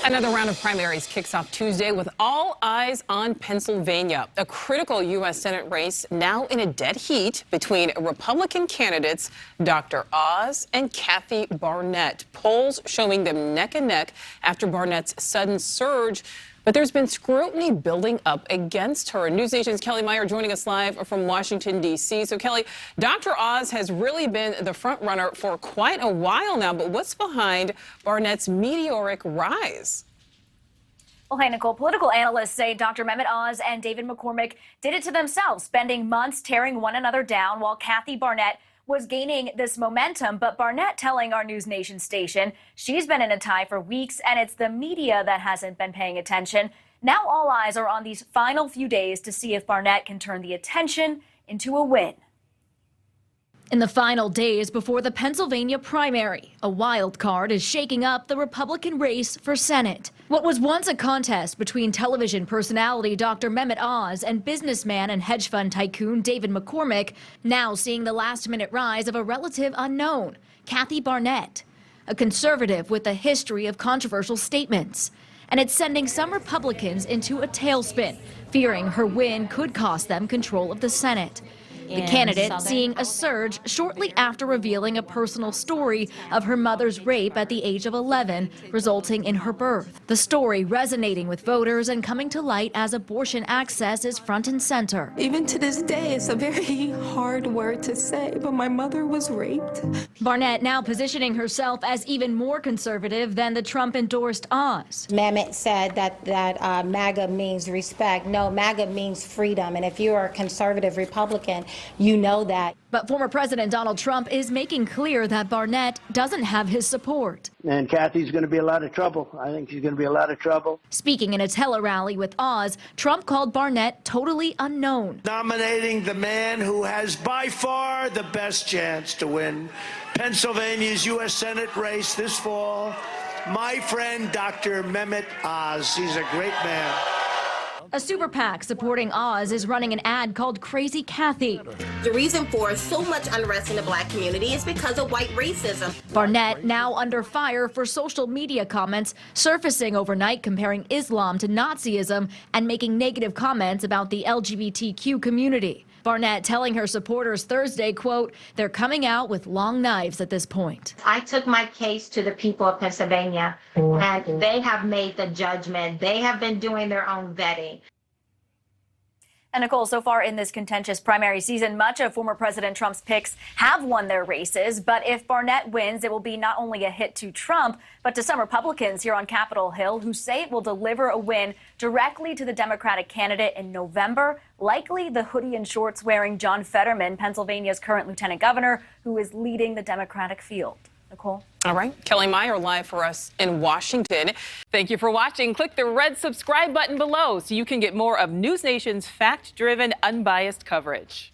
Another round of primaries kicks off Tuesday with all eyes on Pennsylvania. A critical U.S. Senate race now in a dead heat between Republican candidates Dr. Oz and Kathy Barnette. Polls showing them neck and neck after Barnette's sudden surge. But there's been scrutiny building up against her. NewsNation's Kelly Meyer joining us live from Washington, D.C. So, Kelly, Dr. Oz has really been the front runner for quite a while now. But what's behind Barnette's meteoric rise? Well, hey, Nichole, political analysts say Dr. Mehmet Oz and David McCormick did it to themselves, spending months tearing one another down while Kathy Barnette was gaining this momentum. But Barnette telling our NewsNation station she's been in a tie for weeks and it's the media that hasn't been paying attention. Now all eyes are on these final few days to see if Barnette can turn the attention into a win. In the final days before the Pennsylvania primary, a wild card is shaking up the Republican race for Senate. What was once a contest between television personality Dr. Mehmet Oz and businessman and hedge fund tycoon David McCormick, now seeing the last-minute rise of a relative unknown, Kathy Barnette, a conservative with a history of controversial statements. And it's sending some Republicans into a tailspin, fearing her win could cost them control of the Senate. The candidate seeing a surge shortly after revealing a personal story of her mother's rape at the age of 11, resulting in her birth. The story resonating with voters and coming to light as abortion access is front and center. Even to this day, it's a very hard word to say, but my mother was raped. Barnette now positioning herself as even more conservative than the Trump-endorsed Oz. Mehmet said that MAGA means respect. No, MAGA means freedom. And if you are a conservative Republican, you know that. But former President Donald Trump is making clear that Barnette doesn't have his support. And Kathy's going to be a lot of trouble. I think she's going to be a lot of trouble. Speaking in a tele-rally with Oz, Trump called Barnette totally unknown. Nominating the man who has by far the best chance to win Pennsylvania's U.S. Senate race this fall, my friend Dr. Mehmet Oz. He's a great man. A super PAC supporting Oz is running an ad called Crazy Kathy. The reason for so much unrest in the black community is because of white racism. Barnette now under fire for social media comments surfacing overnight comparing Islam to Nazism and making negative comments about the LGBTQ community. Barnette telling her supporters Thursday, quote, they're coming out with long knives at this point. I took my case to the people of Pennsylvania, and they have made the judgment. They have been doing their own vetting. And Nichole, so far in this contentious primary season, much of former President Trump's picks have won their races. But if Barnette wins, it will be not only a hit to Trump, but to some Republicans here on Capitol Hill who say it will deliver a win directly to the Democratic candidate in November, likely the hoodie and shorts wearing John Fetterman, Pennsylvania's current lieutenant governor, who is leading the Democratic field. Nichole? All right. Kelly Meyer live for us in Washington. Thank you for watching. Click the red subscribe button below so you can get more of NewsNation's fact-driven, unbiased coverage.